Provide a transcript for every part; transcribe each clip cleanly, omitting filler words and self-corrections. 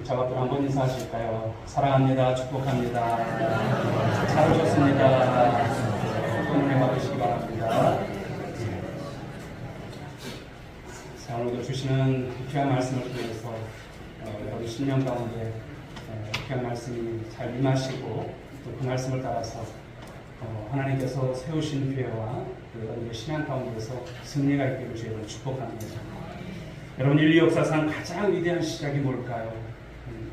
저것들 한번 인사하실까요? 사랑합니다. 축복합니다. 잘 오셨습니다. 오늘 받으시기 바랍니다. 자, 오늘도 주시는 귀한 말씀을 통해서 여러분 신령 가운데 귀한 말씀이 잘 임하시고 또 그 말씀을 따라서 하나님께서 세우신 교회와 여러분의 신앙 가운데서 승리가 있기를 주님을 축복합니다. 여러분 인류 역사상 가장 위대한 시작이 뭘까요?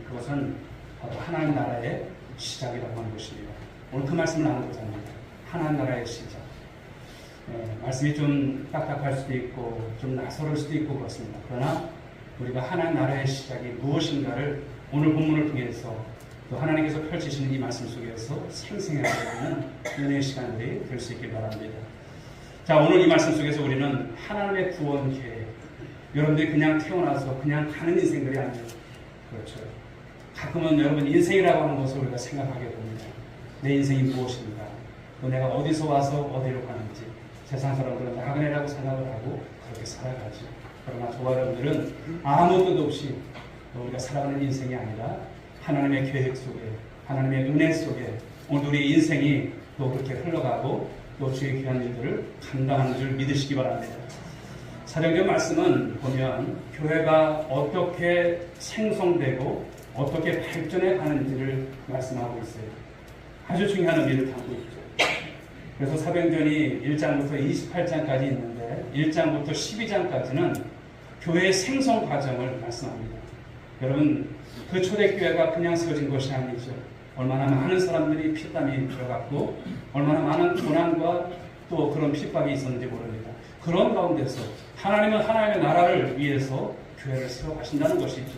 그것은 바로 하나님 나라의 시작이라고 하는 것입니다. 오늘 그 말씀을 나누고자 합니다. 하나님 나라의 시작. 말씀이 좀 딱딱할 수도 있고 좀 낯설을 수도 있고 그렇습니다. 그러나 우리가 하나님 나라의 시작이 무엇인가를 오늘 본문을 통해서 또 하나님께서 펼치시는 이 말씀 속에서 생생하게 되는 은혜의 시간들이 될 수 있길 바랍니다. 자, 오늘 이 말씀 속에서 우리는 하나님의 구원 계획, 여러분들이 그냥 태어나서 그냥 가는 인생들이 아니에요. 그렇죠. 가끔은 여러분 인생이라고 하는 것을 우리가 생각하게 됩니다. 내 인생이 무엇인가, 또 내가 어디서 와서 어디로 가는지. 세상 사람들은 나그네라고 생각을 하고 그렇게 살아가죠. 그러나 저와 여러분들은 아무 뜻 없이 우리가 살아가는 인생이 아니라 하나님의 계획 속에, 하나님의 은혜 속에 오늘 우리 인생이 또 그렇게 흘러가고 또 주의 귀한 일들을 감당하는 줄 믿으시기 바랍니다. 사도행전 말씀은 보면 교회가 어떻게 생성되고 어떻게 발전해 가는지를 말씀하고 있어요. 아주 중요한 의미를 담고 있죠. 그래서 사도행전이 1장부터 28장까지 있는데 1장부터 12장까지는 교회의 생성 과정을 말씀합니다. 여러분, 그 초대교회가 그냥 세워진 것이 아니죠. 얼마나 많은 사람들이 피땀이 들어갔고 얼마나 많은 고난과 또 그런 핍박이 있었는지 모릅니다. 그런 가운데서 하나님은 하나님의 나라를 위해서 교회를 세워가신다는 것이죠.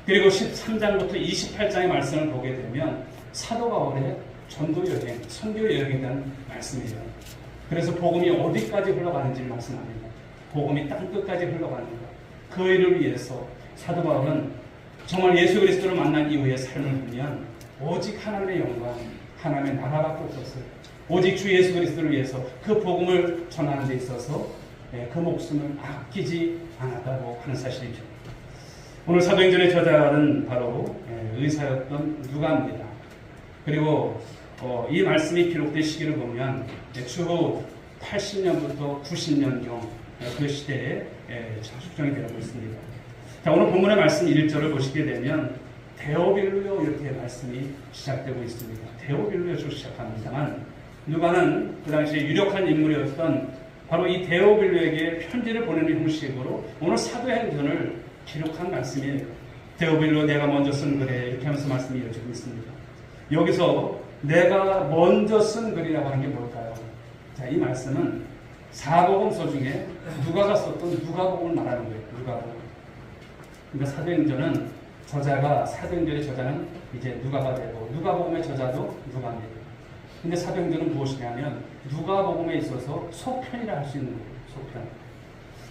그리고 13장부터 28장의 말씀을 보게 되면 사도 바울의 전도 여행, 선교 여행에 대한 말씀이에요. 그래서 복음이 어디까지 흘러가는지를 말씀합니다. 복음이 땅끝까지 흘러가는 것. 그 일을 위해서 사도 바울은 정말 예수 그리스도를 만난 이후의 삶을 보면 오직 하나님의 영광, 하나님의 나라밖에 없었어요. 오직 주 예수 그리스도를 위해서 그 복음을 전하는 데 있어서 그 목숨을 아끼지 않았다고 하는 사실이죠. 오늘 사도행전의 저자는 바로 의사였던 누가입니다. 그리고 이 말씀이 기록된 시기를 보면 추후 80년부터 90년경 그 시대에 측정이 되고 있습니다. 자, 오늘 본문의 말씀 1절을 보시게 되면 데오빌루요 이렇게 말씀이 시작되고 있습니다. 데오빌루요로 시작합니다만 누가는 그 당시에 유력한 인물이었던 바로 이 데오빌루에게 편지를 보내는 형식으로 오늘 사도행전을 기록한 말씀이에요. 데오빌루 내가 먼저 쓴 글에 이렇게 하면서 말씀이 이어지고 있습니다. 여기서 내가 먼저 쓴 글이라고 하는 게 뭘까요? 자, 이 말씀은 사복음서 중에 누가가 썼던 누가복음을 말하는 거예요. 누가복음. 그러니까 사도행전은 사도행전의 저자는 이제 누가가 되고 누가복음의 저자도 누가입니다. 근데 사도행전은 무엇이냐면 누가복음에 있어서 소편이라 할 수 있는 거예요. 소편.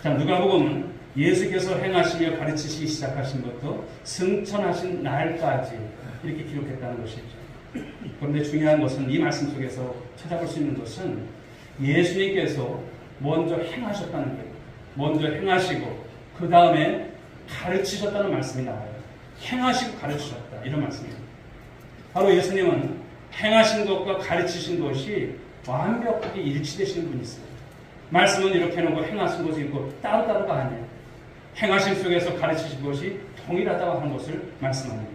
자, 누가복음은 예수께서 행하시며 가르치시기 시작하신 것도 승천하신 날까지 이렇게 기록했다는 것이죠. 그런데 중요한 것은 이 말씀 속에서 찾아볼 수 있는 것은 예수님께서 먼저 행하셨다는 거예요. 먼저 행하시고 그 다음에 가르치셨다는 말씀이 나와요. 행하시고 가르치셨다 이런 말씀입니다. 바로 예수님은 행하신 것과 가르치신 것이 완벽하게 일치되시는 분이 있어요. 말씀은 이렇게 해놓고 행하신 것이 있고 따로따로가 아니에요. 행하신 속에서 가르치신 것이 동일하다고 하는 것을 말씀합니다.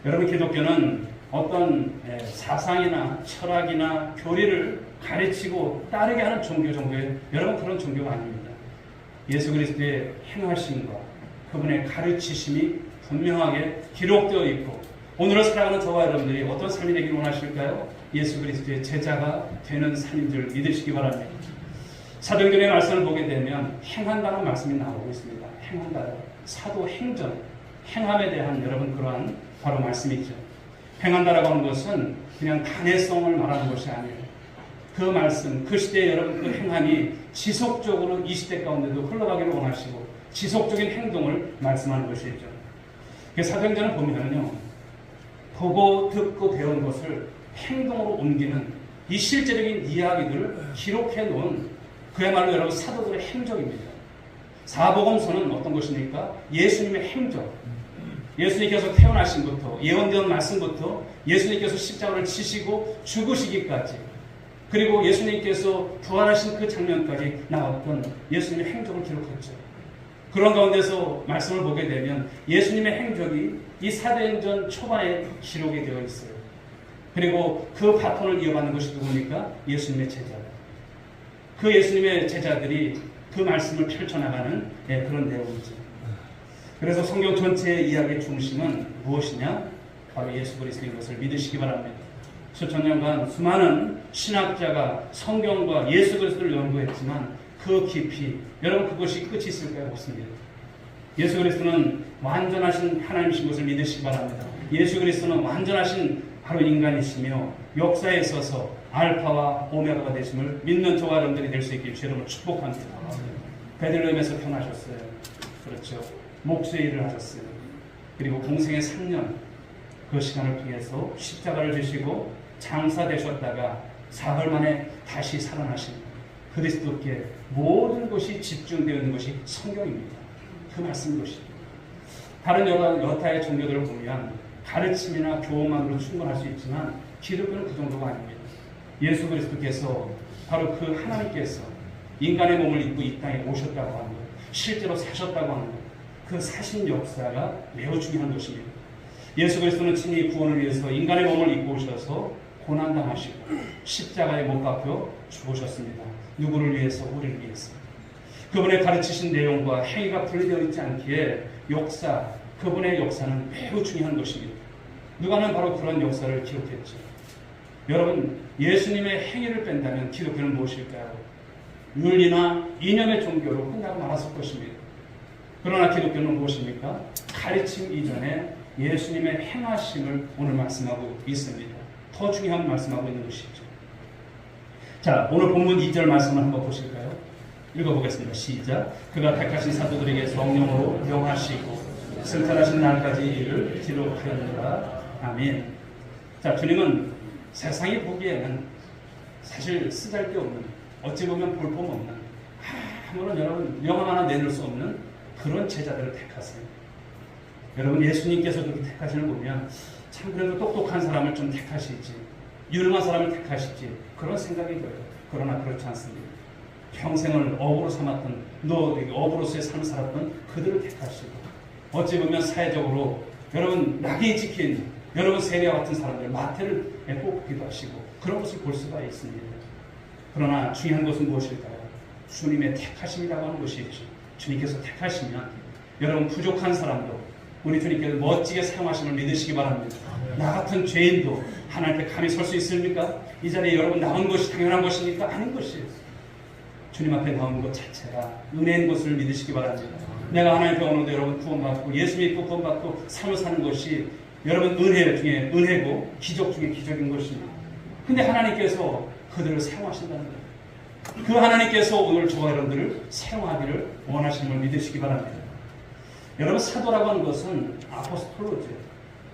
여러분, 기독교는 어떤 사상이나 철학이나 교리를 가르치고 따르게 하는 종교예요. 여러분, 그런 종교가 아닙니다. 예수 그리스도의 행하심과 그분의 가르치심이 분명하게 기록되어 있고 오늘을 살아가는 저와 여러분들이 어떤 삶이 되기를 원하실까요? 예수 그리스도의 제자가 되는 삶인 줄 믿으시기 바랍니다. 사도행전의 말씀을 보게 되면 행한다는 말씀이 나오고 있습니다. 행한다. 사도행전, 행함에 대한 여러분 그러한 바로 말씀이죠. 행한다라고 하는 것은 그냥 단회성을 말하는 것이 아니에요. 그 말씀, 그 시대에 여러분 그 행함이 지속적으로 이 시대 가운데도 흘러가기를 원하시고 지속적인 행동을 말씀하는 것이죠. 사도행전을 보면요, 보고 듣고 배운 것을 행동으로 옮기는 이 실제적인 이야기들을 기록해 놓은 그야말로 여러분 사도들의 행적입니다. 사복음서는 어떤 것입니까? 예수님의 행적. 예수님께서 태어나신부터, 예언된 말씀부터 예수님께서 십자가를 지시고 죽으시기까지, 그리고 예수님께서 부활하신 그 장면까지 나왔던 예수님의 행적을 기록했죠. 그런 가운데서 말씀을 보게 되면 예수님의 행적이 이 사도행전 초반에 기록이 되어 있어요. 그리고 그 바톤을 이어받는 것이 누굽니까? 예수님의 제자들. 그 예수님의 제자들이 그 말씀을 펼쳐나가는 그런 내용이죠. 그래서 성경 전체의 이야기의 중심은 무엇이냐? 바로 예수 그리스도인 것을 믿으시기 바랍니다. 수천 년간 수많은 신학자가 성경과 예수 그리스도를 연구했지만 그 깊이, 여러분 그것이 끝이 있을까요? 없습니다. 예수 그리스도는 완전하신 하나님이신 것을 믿으시기 바랍니다. 예수 그리스도는 완전하신 바로 인간이시며 역사에 있어서 알파와 오메가가 되심을 믿는 저와 여러분들이 될 수 있길 여러분을 축복합니다. 베들레헴에서 태어나셨어요. 그렇죠. 목수의 일을 하셨어요. 그리고 공생의 3년 그 시간을 통해서 십자가를 지시고 장사되셨다가 사흘 만에 다시 살아나신 그리스도께 모든 것이 집중되어 있는 것이 성경입니다. 그 말씀인 것입니다. 다른 여타의 종교들을 보면 가르침이나 교훈만으로 충분할 수 있지만 기독교는 그 정도가 아닙니다. 예수 그리스도께서 바로 그 하나님께서 인간의 몸을 입고 이 땅에 오셨다고 하는 것, 실제로 사셨다고 하는 것, 그 사신 역사가 매우 중요한 것입니다. 예수 그리스도는 친히 구원을 위해서 인간의 몸을 입고 오셔서 고난당하시고 십자가에 못 박혀 죽으셨습니다. 누구를 위해서? 우리를 위해서. 그분의 가르치신 내용과 행위가 분리되어 있지 않기에 역사, 그분의 역사는 매우 중요한 것입니다. 누가는 바로 그런 역사를 기록했죠. 여러분, 예수님의 행위를 뺀다면 기독교는 무엇일까요? 윤리나 이념의 종교로 끝나고 말았을 것입니다. 그러나 기독교는 무엇입니까? 가르침 이전에 예수님의 행하심을 오늘 말씀하고 있습니다. 더 중요한 말씀하고 있는 것이죠. 자, 오늘 본문 2절 말씀을 한번 보실까요? 읽어보겠습니다. 시작. 그가 택하신 사도들에게 성령으로 명하시고 승천하신 날까지 이를 기록하였노라. 아멘. 자, 주님은 세상이 보기에는 사실 쓰잘데없는, 어찌 보면 볼품없는, 아무런 여러분 명함 하나 내놓을 수 없는 그런 제자들을 택하세요. 여러분, 예수님께서 그렇게 택하시는 거 보면 참 그래도 똑똑한 사람을 좀 택하시지, 유능한 사람을 택하시지, 그런 생각이 들어요. 그러나 그렇지 않습니다. 평생을 업으로 삼았던, 업으로서의 삶을 살았던 그들을 택하시고, 어찌 보면 사회적으로 여러분 낙이 지킨 여러분 세례와 같은 사람들 마태를 뽑기도 하시고 그런 것을 볼 수가 있습니다. 그러나 중요한 것은 무엇일까요? 주님의 택하심이라고 하는 것이 있죠. 주님께서 택하시면 여러분 부족한 사람도 우리 주님께서 멋지게 사용하심을 믿으시기 바랍니다. 나 같은 죄인도 하나님 앞에 감히 설 수 있습니까? 이 자리에 여러분 나온 것이 당연한 것입니까? 아닌 것이에요. 주님 앞에 나온 것 자체가 은혜인 것을 믿으시기 바랍니다. 내가 하나님 앞에 오는데 여러분 구원받고 예수 믿고 구원받고 삶을 사는 것이 여러분 은혜 중에 은혜고 기적 중에 기적인 것입니다. 근데 하나님께서 그들을 사용하신다는 거예요. 그 하나님께서 오늘 저와 여러분들을 사용하기를 원하시는 걸 믿으시기 바랍니다. 여러분, 사도라고 하는 것은 아포스톨로죠.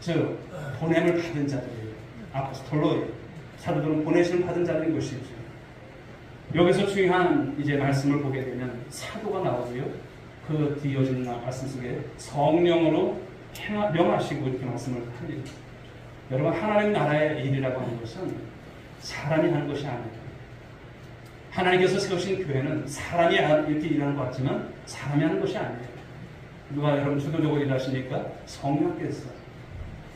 즉 보냄을 받은 자들이에요. 아포스톨로, 사도들은 보내심을 받은 자들인 것이죠. 여기서 중요한 이제 말씀을 보게 되면 사도가 나오고요. 그 뒤이어지는 말씀 속에 성령으로 명하시고 이렇게 말씀을 합니다. 여러분, 하나님 나라의 일이라고 하는 것은 사람이 하는 것이 아닙니다. 하나님께서 세우신 교회는 사람이 이렇게 일하는 것 같지만 사람이 하는 것이 아니에요. 누가 여러분 주도적으로 일하십니까? 성령께서.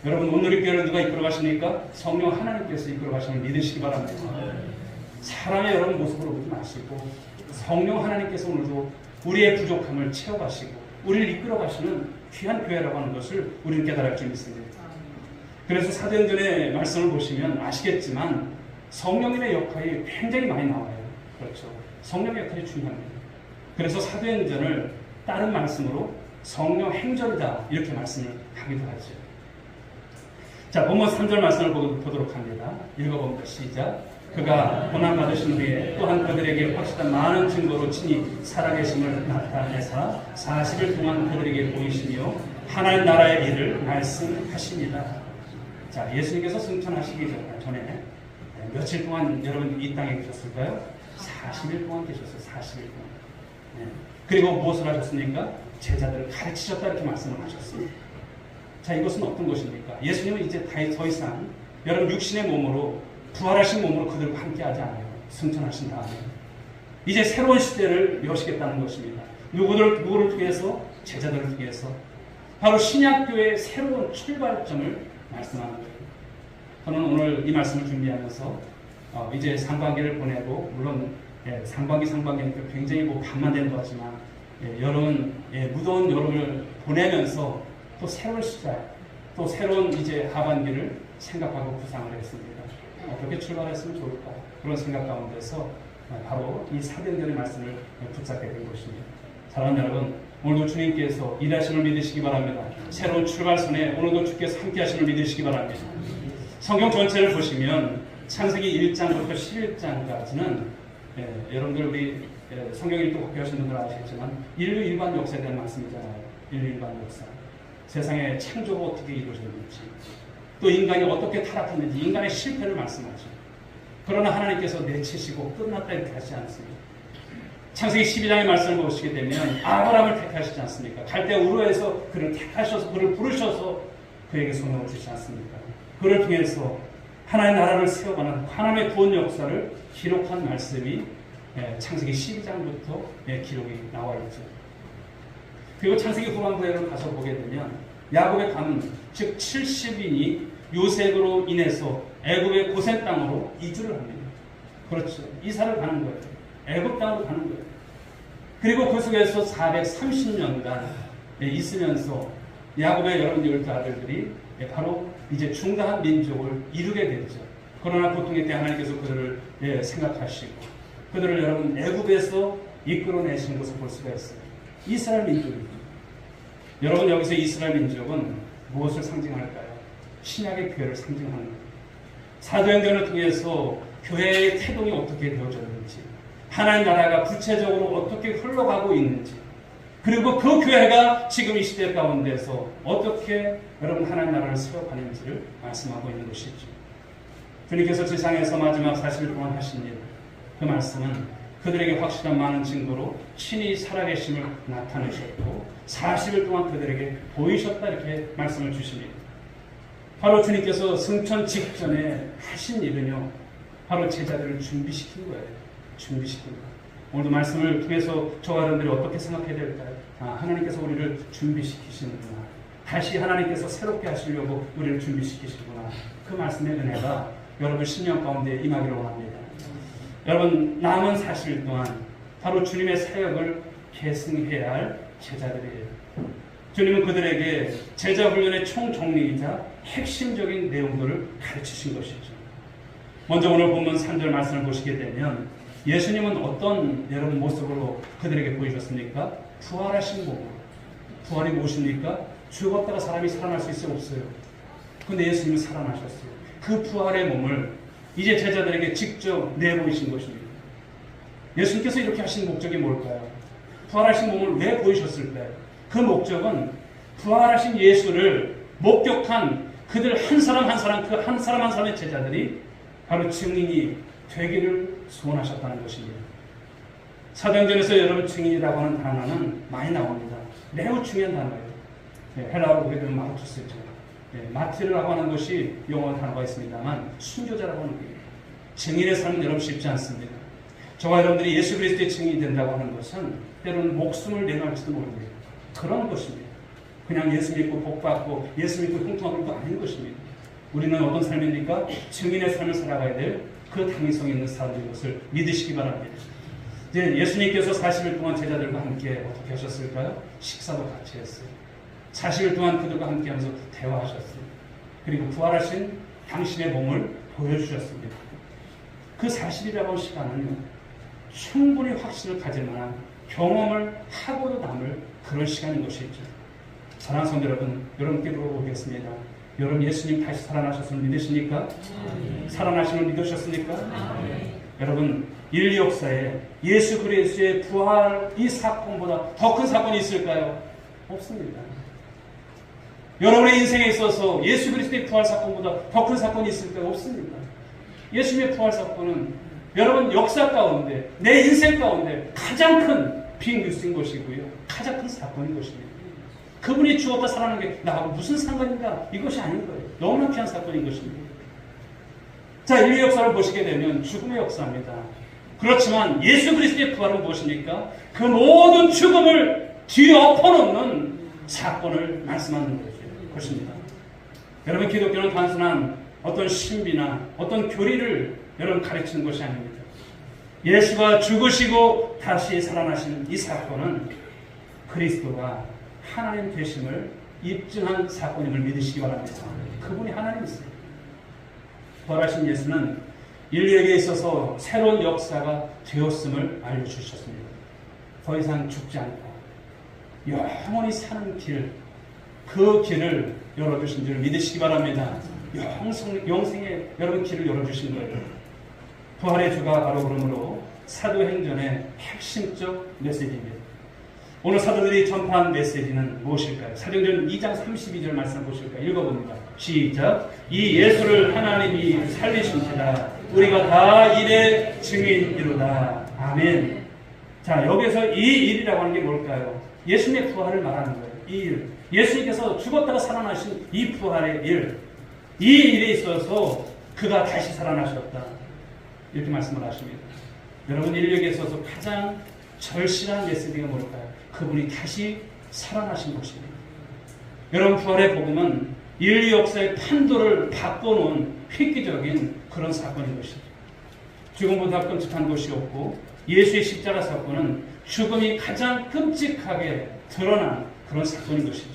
여러분 온누리교회를 누가 이끌어가십니까? 성령 하나님께서 이끌어가시는 걸 믿으시기 바랍니다. 사람의 여러분 모습으로 보지 마시고 성령 하나님께서 오늘도 우리의 부족함을 채워가시고 우리를 이끌어가시는 귀한 교회라고 하는 것을 우리는 깨달을 줄 믿습니다. 그래서 사도행전의 말씀을 보시면 아시겠지만 성령님의 역할이 굉장히 많이 나와요. 그렇죠. 성령의 역할이 중요합니다. 그래서 사도행전을 다른 말씀으로 성령 행전이다 이렇게 말씀을 하기도 하죠. 자, 본문 3절 말씀을 보도록 합니다. 읽어봅니다. 시작. 그가 고난받으신 후에 또한 그들에게 확실한 많은 증거로 친히 살아계심을 나타내사 40일 동안 그들에게 보이시며 하나님 나라의 일을 말씀하십니다. 자, 예수님께서 승천하시기 전에 며칠 동안 여러분 이 땅에 계셨을까요? 40일 동안 계셨어요. 40일 동안. 네. 그리고 무엇을 하셨습니까? 제자들을 가르치셨다 이렇게 말씀을 하셨습니다. 자, 이것은 어떤 것입니까? 예수님은 이제 더 이상 여러분 육신의 몸으로 부활하신 몸으로 그들과 함께하지 않아요. 승천하신 다음에 이제 새로운 시대를 여시겠다는 것입니다. 누구를 통해서? 제자들을 통해서. 바로 신약교회의 새로운 출발점을 말씀하는 거예요. 저는 오늘 이 말씀을 준비하면서 이제 상반기를 보내고, 물론 상반기니까 굉장히 반만 된 것 같지만 여름, 무더운 여름을 보내면서 또 새로운 시작, 또 새로운 이제 하반기를 생각하고 구상을 했습니다. 어떻게 출발했으면 좋을까? 그런 생각 가운데서 바로 이 사도행전의 말씀을 붙잡게 된 것입니다. 사랑하는 여러분, 오늘도 주님께서 일하심을 믿으시기 바랍니다. 새로운 출발선에 오늘도 주께서 함께 하심을 믿으시기 바랍니다. 성경 전체를 보시면 창세기 1장부터 11장까지는 여러분들 우리 성경 읽고 공부하신 분들 아시겠지만 인류 일반 역사에 대한 말씀이잖아요. 인류 일반 역사. 세상의 창조가 어떻게 이루어졌는지, 또 인간이 어떻게 타락했는지, 인간의 실패를 말씀하죠. 그러나 하나님께서 내치시고 끝났다 이렇게 하지 않습니다. 창세기 12장의 말씀을 보시게 되면 아브라함을 택하시지 않습니까? 갈대 우르에서 그를 택하셔서 그를 부르셔서 그에게 소명을 주시지 않습니까? 그를 통해서 하나님의 나라를 세워가는 하나님의 구원 역사를 기록한 말씀이 창세기 12장부터 기록이 나와 있죠. 그리고 창세기 후반부에 가서 보게 되면 야곱의 가문, 즉 70인이 요셉으로 인해서 애굽의 고센 땅으로 이주를 합니다. 그렇죠. 이사를 가는 거예요. 애굽 땅으로 가는 거예요. 그리고 그 속에서 430년간 있으면서 야곱의 여러분 12아들들이 바로 이제 중다한 민족을 이루게 되죠. 그러나 고통의 때 하나님께서 그들을 생각하시고 그들을 여러분 애굽에서 이끌어내시는 것을 볼 수가 있어요. 이스라엘 민족입니다. 여러분 여기서 이스라엘 민족은 무엇을 상징할까요? 신약의 교회를 상징하는 거예요. 사도행전을 통해서 교회의 태동이 어떻게 되어졌는지, 하나님 나라가 구체적으로 어떻게 흘러가고 있는지, 그리고 그 교회가 지금 이 시대 가운데서 어떻게 여러분 하나님 나라를 세워가는지를 말씀하고 있는 것이죠. 주님께서 세상에서 마지막 40일 동안 하신 일, 그 말씀은 그들에게 확실한 많은 증거로 친히 살아계심을 나타내셨고 40일 동안 그들에게 보이셨다 이렇게 말씀을 주십니다. 바로 주님께서 승천 직전에 하신 일은요, 바로 제자들을 준비시킨 거예요. 준비시킨 거예요. 오늘도 말씀을 통해서 저와 여러분들이 어떻게 생각해야 될까요? 하나님께서 우리를 준비시키시는구나. 다시 하나님께서 새롭게 하시려고 우리를 준비시키시구나. 그 말씀의 은혜가 여러분 신령 가운데 임하기를 원합니다. 여러분 남은 40일 동안 바로 주님의 사역을 계승해야 할 제자들이에요. 주님은 그들에게 제자 훈련의 총정리이자 핵심적인 내용들을 가르치신 것이죠. 먼저 오늘 본문 3절 말씀을 보시게 되면 예수님은 어떤 여러분 모습으로 그들에게 보이셨습니까? 부활하신 몸으로. 부활이 무엇입니까? 죽었다가 사람이 살아날 수 있어요? 없어요? 근데 예수님은 살아나셨어요. 그 부활의 몸을 이제 제자들에게 직접 내보이신 것입니다. 예수님께서 이렇게 하신 목적이 뭘까요? 부활하신 몸을 왜 보이셨을까요? 그 목적은 부활하신 예수를 목격한 그들 한 사람 한 사람, 그 한 사람 한 사람의 제자들이 바로 증인이 되기를 소원하셨다는 것입니다. 사도행전에서 여러분 증인이라고 하는 단어는 많이 나옵니다. 매우 중요한 단어예요. 헬라어로 보게 되면 마르투스죠. 마티르라고 하는 것이 영어 단어가 있습니다만 순교자라고 하는 거예요. 증인의 삶은 여러분 쉽지 않습니다. 저와 여러분들이 예수 그리스도의 증인이 된다고 하는 것은 때로는 목숨을 내놓을지도 모릅니다. 그런 것입니다. 그냥 예수 믿고 복 받고 예수 믿고 형통하는 거 아닌 것입니다. 우리는 어떤 삶입니까? 증인의 삶을 살아가야 될 그 당위성 있는 사람인 것을 믿으시기 바랍니다. 이제 예수님께서 40일 동안 제자들과 함께 어떻게 하셨을까요? 식사도 같이 했어요. 40일 동안 그들과 함께 하면서 대화하셨어요. 그리고 부활하신 당신의 몸을 보여주셨습니다. 그 40일이라고 하는 시간은 충분히 확신을 가질 만한 경험을 하고도 남을 그런 시간인 것이죠. 사랑하는 성도 여러분, 여러분께 물어보겠습니다. 여러분 예수님 다시 살아나셨음을 믿으십니까? 살아나심을 믿으셨습니까? 여러분 인류 역사에 예수 그리스도의 부활 이 사건보다 더 큰 사건이 있을까요? 없습니다. 여러분의 인생에 있어서 예수 그리스도의 부활 사건보다 더 큰 사건이 있을까요? 없습니다. 예수님의 부활 사건은 여러분 역사 가운데 내 인생 가운데 가장 큰 빅뉴스인 것이고요. 가장 큰 사건인 것입니다. 그분이 죽었다 살아난 게 나하고 무슨 상관인가? 이것이 아닌 거예요. 너무나 귀한 사건인 것입니다. 자, 인류 역사를 보시게 되면 죽음의 역사입니다. 그렇지만 예수 그리스도의 부활은 무엇입니까? 그 모든 죽음을 뒤엎어놓는 사건을 말씀하는 것입니다. 여러분, 기독교는 단순한 어떤 신비나 어떤 교리를 여러분 가르치는 것이 아닙니다. 예수가 죽으시고 다시 살아나신 이 사건은 그리스도가 하나님 되심을 입증한 사건임을 믿으시기 바랍니다. 그분이 하나님이세요. 부활하신 예수는 인류에게 있어서 새로운 역사가 되었음을 알려주셨습니다. 더 이상 죽지 않고 영원히 사는 길, 그 길을 열어주신 줄 믿으시기 바랍니다. 영생의 여러분 길을 열어주신 거예요. 부활의 주가 바로 그러므로 사도행전의 핵심적 메시지입니다. 오늘 사도들이 전파한 메시지는 무엇일까요? 사도행전 2장 32절 말씀 보실까요? 읽어봅니다. 시작. 이 예수를 하나님이 살리신지라 우리가 다 일의 증인이로다. 아멘. 자, 여기서 이 일이라고 하는 게 뭘까요? 예수님의 부활을 말하는 거예요. 이 일. 예수님께서 죽었다가 살아나신 이 부활의 일. 이 일에 있어서 그가 다시 살아나셨다. 이렇게 말씀을 하십니다. 여러분, 인류에게 있어서 가장 절실한 메시지가 뭘까요? 그분이 다시 살아나신 것입니다. 여러분, 부활의 복음은 인류 역사의 판도를 바꿔놓은 획기적인 그런 사건인 것이죠. 죽음보다 끔찍한 것이 없고 예수의 십자가 사건은 죽음이 가장 끔찍하게 드러난 그런 사건인 것이죠.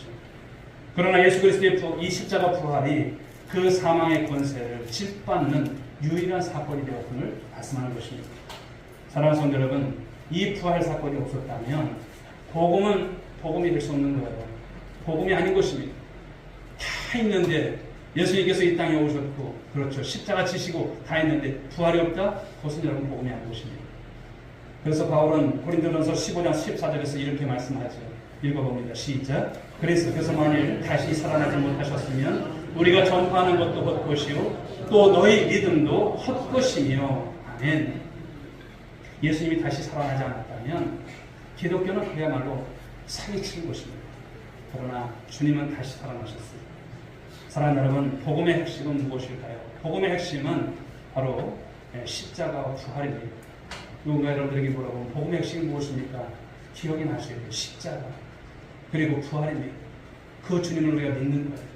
그러나 예수 그리스도의 이 십자가 부활이 그 사망의 권세를 짓밟는 유일한 사건이 되었음을 말씀하는 것입니다. 사랑하는 성도 여러분, 이 부활 사건이 없었다면 복음은 복음이 될 수 없는 거예요. 복음이 아닌 것입니다. 다 있는데 예수님께서 이 땅에 오셨고, 그렇죠, 십자가 지시고 다 했는데 부활이 없다? 그것은 여러분 복음이 아닌 것입니다. 그래서 바울은 고린도전서 15장 14절에서 이렇게 말씀하죠. 읽어봅니다. 시작. 그리스도께서 만일 다시 살아나지 못하셨으면 우리가 전파하는 것도 헛것이요 또 너희 믿음도 헛것이며. 아멘. 예수님이 다시 살아나지 않았다면 기독교는 그야말로 사기치는 것입니다. 그러나 주님은 다시 살아나셨어요. 사랑하는 여러분, 복음의 핵심은 무엇일까요? 복음의 핵심은 바로 십자가와 부활입니다. 누군가 여러분들에게 물어보면 복음의 핵심이 무엇입니까? 기억이 나셔야 돼요. 십자가 그리고 부활입니다. 그 주님을 우리가 믿는 거예요.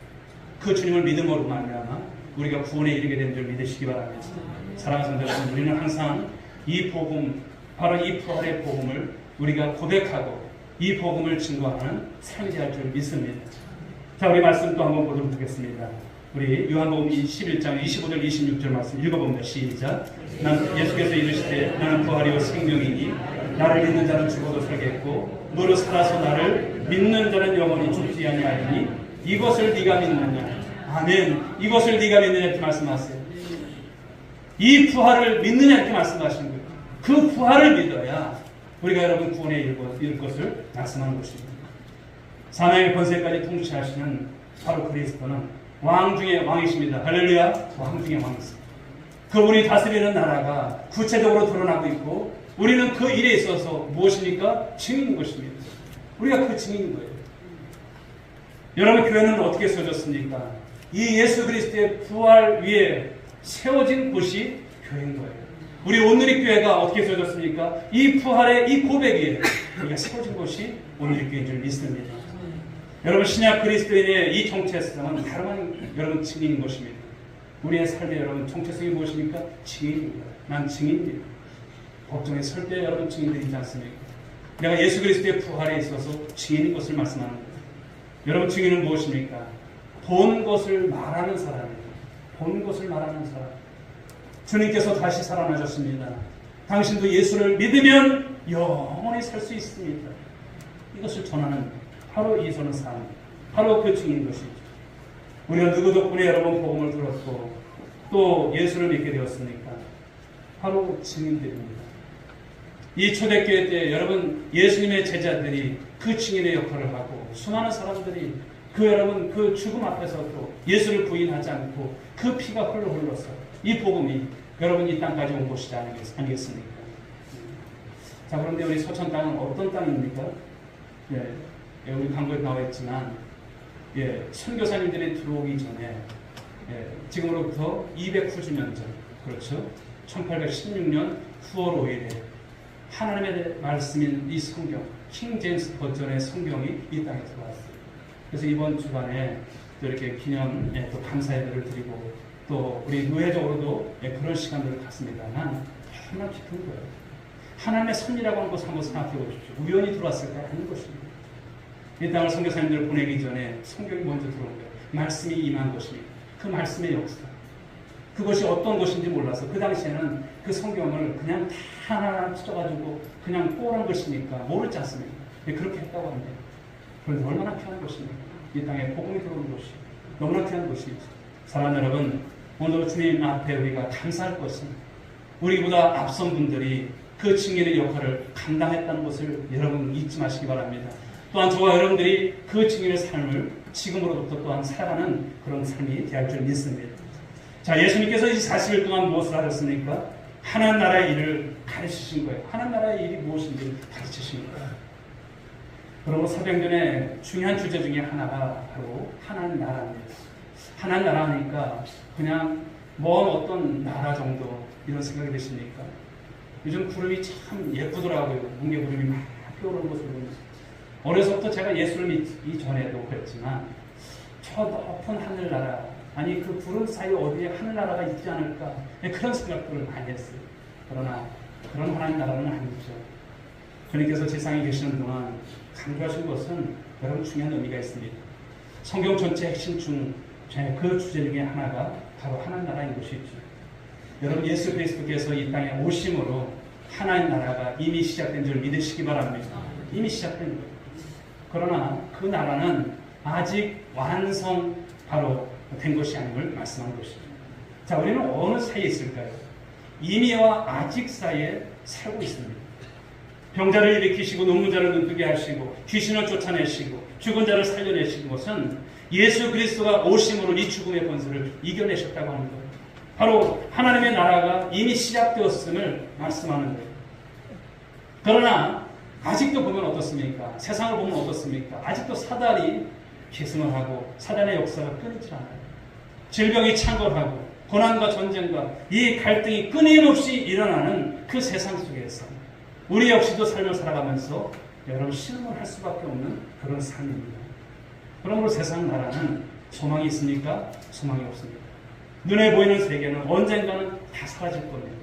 그 주님을 믿음으로 말미암아 우리가 구원에 이르게 된 줄 믿으시기 바랍니다. 사랑하는 성도 여러분, 우리는 항상 이 복음, 바로 이 부활의 복음을 우리가 고백하고 이 복음을 증거하는 삶이 될 줄 믿습니다. 자, 우리 말씀 또 한번 보도록 하겠습니다. 우리 요한복음 11장 25절 26절 말씀 읽어봅니다. 시작. 난 예수께서 이르시되 나는 부활이요 생명이니 나를 믿는 자는 죽어도 살겠고 너로 살아서 나를 믿는 자는 영원히 죽지 아니하리니 이것을 네가 믿느냐. 아멘. 이것을 네가 믿느냐 이렇게 말씀하세요. 이 부활을 믿느냐 이렇게 말씀하시는 거예요. 그 부활을 믿어야 우리가 여러분 구원에 이를 것을 말씀하는 것입니다. 사망의 권세까지 통치하시는 바로 그리스도는 왕 중의 왕이십니다. 할렐루야. 왕 중의 왕이십니다. 그분이 다스리는 나라가 구체적으로 드러나고 있고 우리는 그 일에 있어서 무엇입니까? 증인인 것입니다. 우리가 그 증인인 거예요. 여러분, 교회는 어떻게 세워졌습니까? 이 예수 그리스도의 부활 위에 세워진 곳이 교회인 거예요. 우리 온누리 교회가 어떻게 세워졌습니까? 이 부활의 이 고백에 우리가 세워진 곳이 온누리 교회인 줄 믿습니다. 여러분, 신약 그리스도인의 이 정체성은 다름 아닌 여러분 증인인 것입니다. 우리의 삶에 여러분 정체성이 무엇입니까? 증인입니다. 난 증인입니다. 법정에 설 때 여러분 증인들이지 않습니까? 내가 예수 그리스도의 부활에 있어서 증인인 것을 말씀하는 거예요. 여러분, 증인은 무엇입니까? 본 것을 말하는 사람입니다. 본 것을 말하는 사람. 주님께서 다시 살아나셨습니다. 당신도 예수를 믿으면 영원히 살 수 있습니다. 이것을 전하는 바로 이 선은 사람, 바로 그 증인 것이죠. 우리가 누구 덕분에 여러분 복음을 들었고 또 예수를 믿게 되었습니까? 바로 증인들입니다. 이 초대교회 때 여러분 예수님의 제자들이 그 증인의 역할을 하고 수많은 사람들이 그 여러분 그 죽음 앞에서도 예수를 부인하지 않고 그 피가 흘러서 이 복음이 여러분 이 땅까지 온 것이지 아니겠습니까? 자, 그런데 우리 서천 땅은 어떤 땅입니까? 예, 우리 광고에 나와 있지만, 선교사님들이 들어오기 전에, 지금으로부터 209주년 전, 그렇죠? 1816년 9월 5일에 하나님의 말씀인 이 성경, 킹 제임스 버전의 성경이 이 땅에 들어왔어요. 그래서 이번 주간에 또 이렇게 기념, 또 감사 예배를 드리고, 또 우리 의회적으로도 그런 시간들을 갖습니다만, 정말 깊은 거예요. 하나님의 섭리라고 하는 것을 한번 생각해 보십시오. 우연히 들어왔을까 하는 것입니다. 이 땅을 선교사님들을 보내기 전에 성경이 먼저 들어온 거예요. 말씀이 임한 것입니다. 그 말씀의 역사. 그것이 어떤 것인지 몰라서 그 당시에는 그 성경을 그냥 다 하나하나 찢어가지고 그냥 꼬란 것이니까 모르지 않습니까? 그렇게 했다고 합니다. 그런데 얼마나 귀한 것입니까? 이 땅에 복음이 들어오는 것이 너무나 귀한 것이죠. 사랑하는 여러분, 오늘 주님 앞에 우리가 감사할 것은 우리보다 앞선 분들이 그 증인의 역할을 감당했다는 것을 여러분 잊지 마시기 바랍니다. 또한 저와 여러분들이 그 증인의 삶을 지금으로부터 또한 살아가는 그런 삶이 될 줄 믿습니다. 자, 예수님께서 이 40일 동안 무엇을 하셨습니까? 하나님 나라의 일을 가르치신 거예요. 하나님 나라의 일이 무엇인지 가르치신 거예요. 그리고 사도행전의 중요한 주제 중에 하나가 바로 하나님 나라입니다. 하나님 나라 하니까 그냥 먼 어떤 나라 정도 이런 생각이 드십니까? 요즘 구름이 참 예쁘더라고요. 뭉게 구름이 막 피어오르는 것을 보면서. 어려서부터 제가 예수를 믿기 전에도 그랬지만 저 높은 하늘나라, 아니 그 구름 사이 어디에 하늘나라가 있지 않을까, 그런 생각들을 많이 했어요. 그러나 그런 하나님 나라는 아니죠. 주님께서 세상에 계시는 동안 강조하신 것은 여러분 중요한 의미가 있습니다. 성경 전체 핵심 중 그 주제 중에 하나가 바로 하나님 나라인 것이죠. 여러분, 예수 그리스도께서 이 땅에 오심으로 하나님 나라가 이미 시작된 줄 믿으시기 바랍니다. 이미 시작된 거예요. 그러나 그 나라는 아직 완성 바로 된 것이 아님을 말씀한 것이죠. 자, 우리는 어느 사이에 있을까요? 이미와 아직 사이에 살고 있습니다. 병자를 일으키시고 눈문 자를 눈뜨게 하시고 귀신을 쫓아내시고 죽은 자를 살려내신 것은 예수 그리스도가 오심으로 이 죽음의 권세를 이겨내셨다고 하는 거예요. 바로 하나님의 나라가 이미 시작되었음을 말씀하는 거예요. 그러나 아직도 보면 어떻습니까? 세상을 보면 어떻습니까? 아직도 사단이 계승을 하고 사단의 역사가 끊이지 않아요. 질병이 창궐하고 고난과 전쟁과 이 갈등이 끊임없이 일어나는 그 세상 속에서 우리 역시도 삶을 살아가면서 여러분 신음을 할 수밖에 없는 그런 삶입니다. 그러므로 세상 나라는 소망이 있습니까? 소망이 없습니다. 눈에 보이는 세계는 언젠가는 다 사라질 겁니다.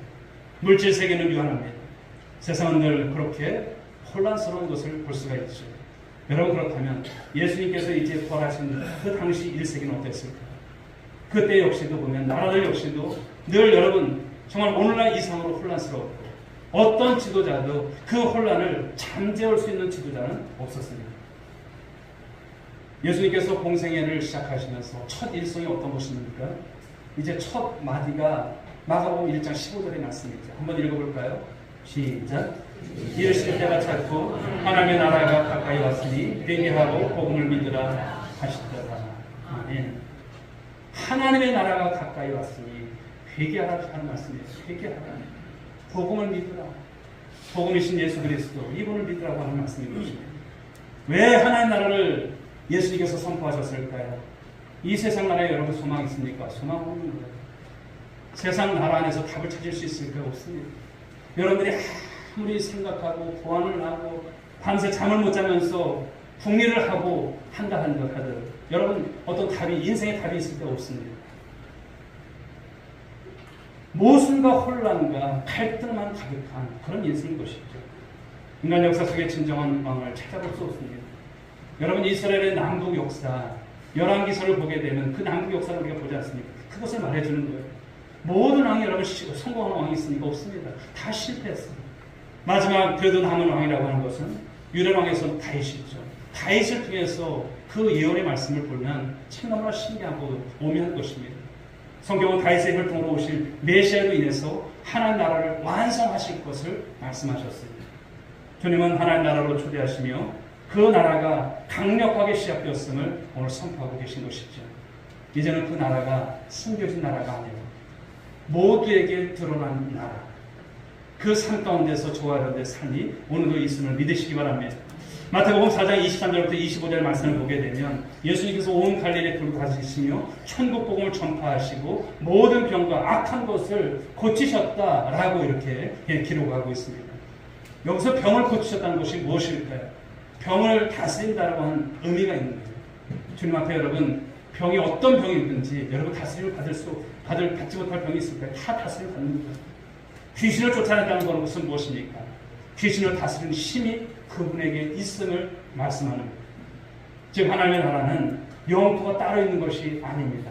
물질 세계는 유한합니다. 세상은 늘 그렇게 혼란스러운 것을 볼 수가 있죠. 여러분, 그렇다면 예수님께서 이제 부활하신 그 당시 1세기는 어땠을까요? 그때 역시도 보면 나라들 역시도 늘 여러분 정말 오늘날 이상으로 혼란스러웠고 어떤 지도자도 그 혼란을 잠재울 수 있는 지도자는 없었습니다. 예수님께서 공생애를 시작하시면서 첫 일성이 어떤 것입니까? 이제 첫 마디가 마가복음 1장 15절의 말씀이죠. 한번 읽어볼까요? 시작. 이르실 때가 찼고 하나님의 나라가 가까이 왔으니 회개하고 복음을 믿으라 하시더라. 아멘. 하나님의 나라가 가까이 왔으니 회개하라 하는 말씀이에요. 회개하라. 복음을 믿으라. 복음이신 예수 그리스도 이분을 믿으라고 하는 말씀인 것입니다. 왜 하나님 나라를 예수님께서 선포하셨을까요? 이 세상 나라에 여러분 소망이 있습니까? 소망 없는 거예요. 세상 나라 안에서 답을 찾을 수 있을까? 없습니다. 여러분들이 아무리 생각하고 보완을 하고 밤새 잠을 못 자면서 궁리를 하고 한다 하더라도 여러분 어떤 답이 인생의 답이 있을 때 없습니다. 모순과 혼란과 갈등만 가득한 그런 인생인 것이죠. 인간 역사 속에 진정한 왕을 찾아볼 수 없습니다. 여러분, 이스라엘의 남북 역사 열왕기서를 보게 되면 그 남북 역사를 우리가 보지 않습니까? 그것을 말해주는 거예요. 모든 왕이 여러분 성공하는 왕이 있습니까? 없습니다. 다 실패했습니다. 마지막 그래도 남은 왕이라고 하는 것은 유대 왕에서 다윗이죠. 다윗을 통해서 그 예언의 말씀을 보면 참 너무나 신기하고 오묘한 것입니다. 성경은 다윗의 혈통으로 오실 메시아로 인해서 하나님 나라를 완성하실 것을 말씀하셨습니다. 주님은 하나님 나라로 초대하시며 그 나라가 강력하게 시작되었음을 오늘 선포하고 계신 것이죠. 이제는 그 나라가 숨겨진 나라가 아니라 모두에게 드러난 나라, 그 삶 가운데서 조화로운 삶이 오늘도 있음을 믿으시기 바랍니다. 마태복음 4장 23절부터 25절 말씀을 보게 되면 예수님께서 온 갈릴리에 두루 다니시며 천국 복음을 전파하시고 모든 병과 악한 것을 고치셨다라고 이렇게 기록하고 있습니다. 여기서 병을 고치셨다는 것이 무엇일까요? 병을 다스린다라고 하는 의미가 있는 거예요. 주님 앞에 여러분, 병이 어떤 병이든지 여러분 다스림을 받지 못할 병이 있을까요? 다 다스림을 받는 거예요. 귀신을 쫓아낸다는 것은 무엇입니까? 귀신을 다스리는 힘이 그분에게 있음을 말씀하는 거예요. 즉 하나님의 나라는 영토가 따로 있는 것이 아닙니다.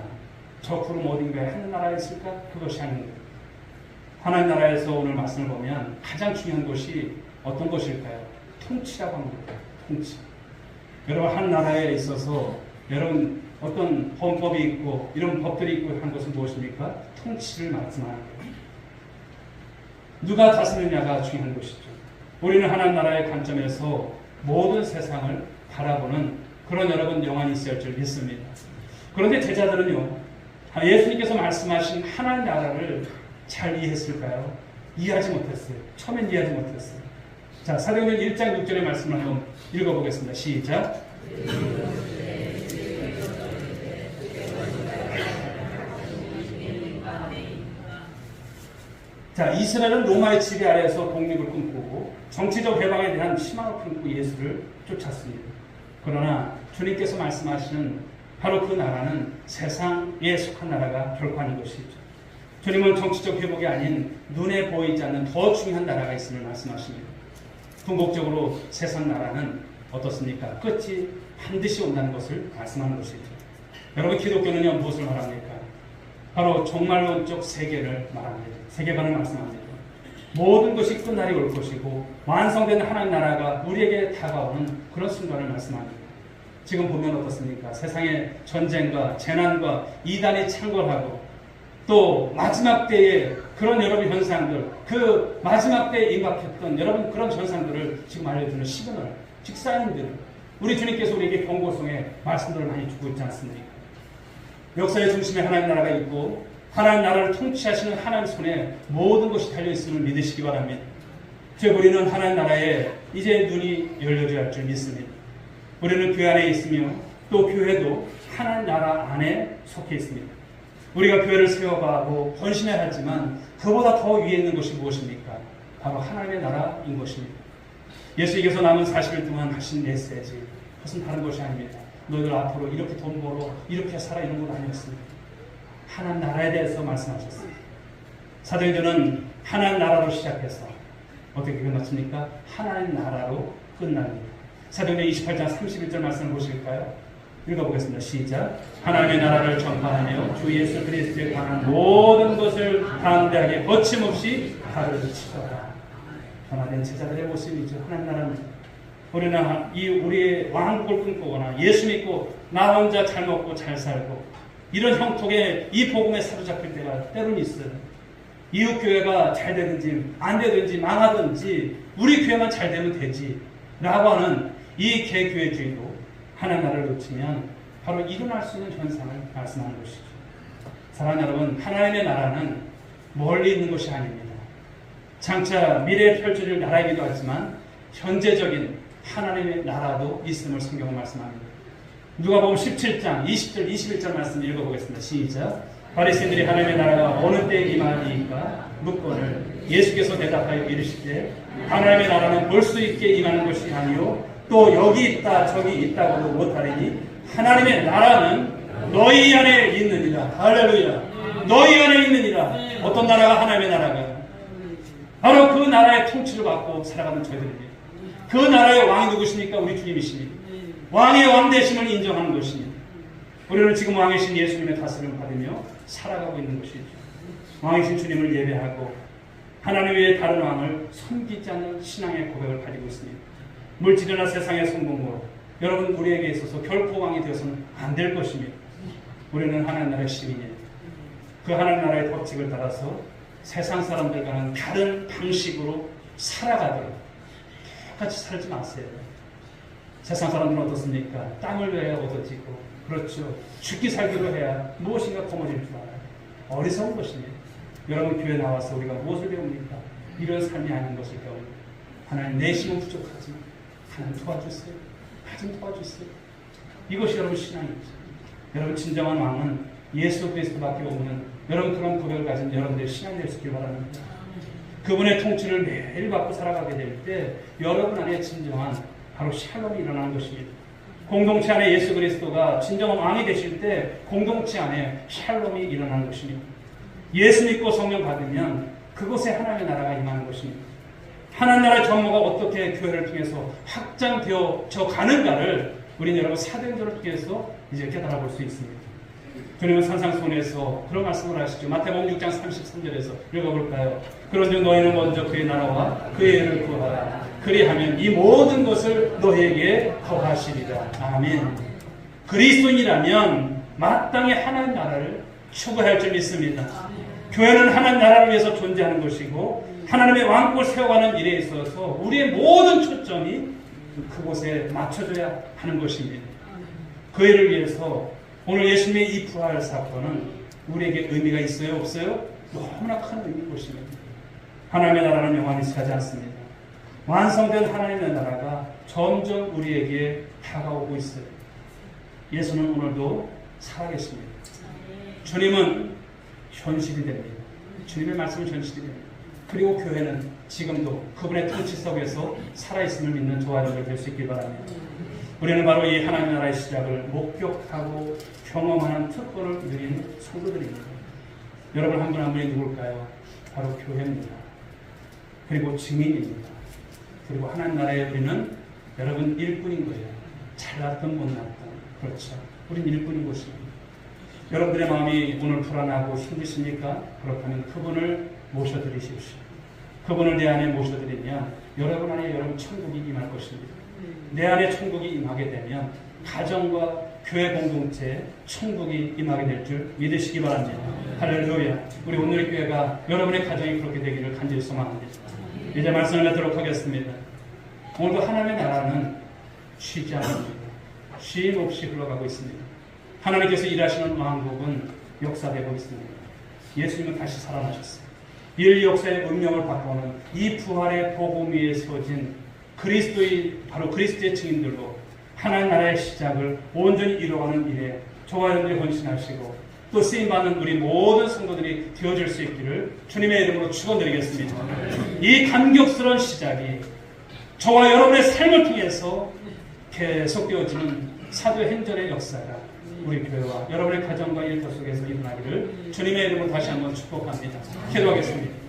저 구름 어딘가에 하늘 나라에 있을까? 그것이 아닙니다. 하나님 나라에서 오늘 말씀을 보면 가장 중요한 것이 어떤 것일까요? 통치라고 합니다. 통치. 여러분 한 나라에 있어서 여러분 어떤 헌법이 있고 이런 법들이 있고 한 것은 무엇입니까? 통치를 말씀하는 거예요. 누가 다스리느냐가 중요한 것이죠. 우리는 하나님 나라의 관점에서 모든 세상을 바라보는 그런 여러분 영안이 있을 줄 믿습니다. 그런데 제자들은요, 예수님께서 말씀하신 하나님 나라를 잘 이해했을까요? 이해하지 못했어요. 처음엔 이해하지 못했어요. 자, 사도행전 1장 6절의 말씀을 한번 읽어보겠습니다. 시작. 자, 이스라엘은 로마의 지배 아래에서 독립을 꿈꾸고 정치적 해방에 대한 희망을 품고 예수를 쫓았습니다. 그러나 주님께서 말씀하시는 바로 그 나라는 세상에 속한 나라가 결코 아닌 것이죠. 주님은 정치적 회복이 아닌 눈에 보이지 않는 더 중요한 나라가 있음을 말씀하십니다. 궁극적으로 세상 나라는 어떻습니까? 끝이 반드시 온다는 것을 말씀하는 것이죠. 여러분 기독교는요 무엇을 말합니까? 바로 종말론적 세계를 말합니다. 세계관을 말씀합니다. 모든 것이 끝날이 올 것이고 완성된 하나님 나라가 우리에게 다가오는 그런 순간을 말씀합니다. 지금 보면 어떻습니까? 세상의 전쟁과 재난과 이단이 창궐하고 또 마지막 때에 그런 여러분 현상들, 그 마지막 때에 임박했던 여러분 그런 현상들을 지금 알려주는 시그널, 즉 사인들, 우리 주님께서 우리에게 경고성의 말씀들을 많이 주고 있지 않습니까? 역사의 중심에 하나님 나라가 있고 하나님 나라를 통치하시는 하나님 손에 모든 것이 달려있음을 믿으시기 바랍니다. 즉 우리는 하나님 나라에 이제 눈이 열려져야 할 줄 믿습니다. 우리는 교회 안에 있으며 또 교회도 하나님 나라 안에 속해 있습니다. 우리가 교회를 세워가고 헌신해야 하지만 그보다 더 위에 있는 것이 무엇입니까? 바로 하나님의 나라인 것입니다. 예수님께서 남은 40일 동안 하신 메시지, 그것은 다른 것이 아닙니다. 너희들 앞으로 이렇게 돈 벌어, 이렇게 살아, 이런 건 아니었습니다. 하나님 나라에 대해서 말씀하셨습니다. 사도행전은 하나님 나라로 시작해서 어떻게 끝났습니까? 하나님 나라로 끝납니다. 사도행전 28장 31절 말씀을 보실까요? 읽어보겠습니다. 시작. 하나님의 나라를 전파하며 주 예수 그리스도에 관한 모든 것을 담대하게 거침없이 가르치더라. 변화된 제자들의 모습이죠. 하나님 나라는 우리는 우리의 왕국을 꿈꾸거나 예수 믿고 나 혼자 잘 먹고 잘 살고 이런 형통의 이 복음에 사로잡힐 때가 때로는 있어요. 이웃 교회가 잘 되든지 안 되든지 망하든지 우리 교회만 잘 되면 되지 라고 하는 이 개교회주의도 하나님 나라를 놓치면 바로 일어날 수 있는 현상을 말씀하는 것이죠. 사랑하는 여러분, 하나님의 나라는 멀리 있는 것이 아닙니다. 장차 미래에 펼쳐질 나라이기도 하지만 현재적인 하나님의 나라도 있음을 성경은 말씀합니다. 누가복음 17장 20절 21절 말씀 읽어보겠습니다. 시작. 바리새인들이 하나님의 나라가 어느 때에 임하리이까 묻거늘 예수께서 대답하여 이르시되 하나님의 나라는 볼 수 있게 임하는 것이 아니요 또 여기 있다 저기 있다고도 못하리니 하나님의 나라는 너희 안에 있느니라. 할렐루야. 너희 안에 있느니라. 어떤 나라가 하나님의 나라가 바로 그 나라의 통치를 받고 살아가는 저희들입니다. 그 나라의 왕이 누구십니까? 우리 주님이십니다. 왕의 왕되심을 인정하는 것입니다. 우리는 지금 왕이신 예수님의 다스림을 받으며 살아가고 있는 것이죠. 왕이신 주님을 예배하고 하나님 외에 다른 왕을 섬기지 않는 신앙의 고백을 가지고 있습니다. 물질이나 세상의 성공으로 여러분 우리에게 있어서 결코 왕이 되어서는 안 될 것입니다. 우리는 하나님 나라의 시민이에요. 그 하나님 나라의 법칙을 따라서 세상 사람들과는 다른 방식으로 살아가도록 똑같이 살지 마세요. 세상 사람들은 어떻습니까? 땅을 해야 얻어지고 그렇죠. 죽기 살기로 해야 무엇인가 거머쥘 줄 알아요. 어리석은 것입니다. 여러분 교회 나와서 우리가 무엇을 배웁니까? 이런 삶이 아닌 것을 배웁니다. 하나님 내 힘은 부족하지만 하나님 도와주세요. 좀 도와주세요. 이것이 여러분 신앙입니다. 여러분 진정한 왕은 예수 그리스도밖에 없는 여러분 그런 고백을 가진 여러분들의 신앙이 될 수 있길 바랍니다. 그분의 통치를 매일 받고 살아가게 될 때 여러분 안에 진정한 바로 샬롬이 일어나는 것입니다. 공동체 안에 예수 그리스도가 진정한 왕이 되실 때 공동체 안에 샬롬이 일어나는 것입니다. 예수 믿고 성령 받으면 그곳에 하나님의 나라가 임하는 것입니다. 하나님 나라의 전모가 어떻게 교회를 통해서 확장되어져 가는가를 우리는 여러분 사도행전을 통해서 이제 깨달아 볼 수 있습니다. 주님은 산상수훈에서 그런 말씀을 하시죠. 마태복음 6장 33절에서 읽어볼까요? 그런즉 너희는 먼저 그의 나라와 그의 의를 구하라. 그리하면 이 모든 것을 너희에게 더하시리라. 아멘. 그리스도인이라면 마땅히 하나님 나라를 추구할 줄 믿습니다. 교회는 하나님 나라를 위해서 존재하는 것이고 하나님의 왕국을 세워가는 일에 있어서 우리의 모든 초점이 그곳에 맞춰져야 하는 것입니다. 그 일을 위해서 오늘 예수님의 이 부활 사건은 우리에게 의미가 있어요? 없어요? 너무나 큰 의미인 것입니다. 하나님의 나라는 영원히 차지 않습니다. 완성된 하나님의 나라가 점점 우리에게 다가오고 있어요. 예수는 오늘도 살아계십니다. 주님은 현실이 됩니다. 주님의 말씀은 현실이 됩니다. 그리고 교회는 지금도 그분의 통치 속에서 살아있음을 믿는 저와 여러분들 될 수 있길 바랍니다. 우리는 바로 이 하나님의 나라의 시작을 목격하고 경험하는 특권을 누린 성도들입니다. 여러분 한 분 한 분이 누굴까요? 바로 교회입니다. 그리고 증인입니다. 그리고 하나님 나라에 우리는 여러분 일꾼인 거예요. 잘났던 못났던. 그렇죠. 우린 일꾼인 것입니다. 여러분들의 마음이 오늘 불안하고 힘드십니까? 그렇다면 그분을 모셔드리십시오. 그분을 내 안에 모셔드리면 여러분 안에 여러분 천국이 임할 것입니다. 내 안에 천국이 임하게 되면 가정과 교회 공동체에 천국이 임하게 될 줄 믿으시기 바랍니다. 할렐루야. 우리 오늘의 교회가 여러분의 가정이 그렇게 되기를 간절히 소망합니다. 이제 말씀을 맺도록 하겠습니다. 오늘도 하나님의 나라는 쉬지 않습니다. 쉼 없이 흘러가고 있습니다. 하나님께서 일하시는 왕국은 역사되고 있습니다. 예수님은 다시 살아나셨어요. 인류 역사의 운명을 바꾸는 이 부활의 복음 위에 세워진 바로 그리스도의 증인들로 하나님 나라의 시작을 온전히 이루어가는 일에 저와 여러분들이 헌신하시고 또 쓰임받는 우리 모든 성도들이 되어질 수 있기를 주님의 이름으로 축원드리겠습니다. 이 감격스러운 시작이 저와 여러분의 삶을 통해서 계속되어지는 사도행전의 역사가 우리 교회와 여러분의 가정과 일터 속에서 일어나기를 주님의 이름으로 다시 한번 축복합니다. 기도하겠습니다.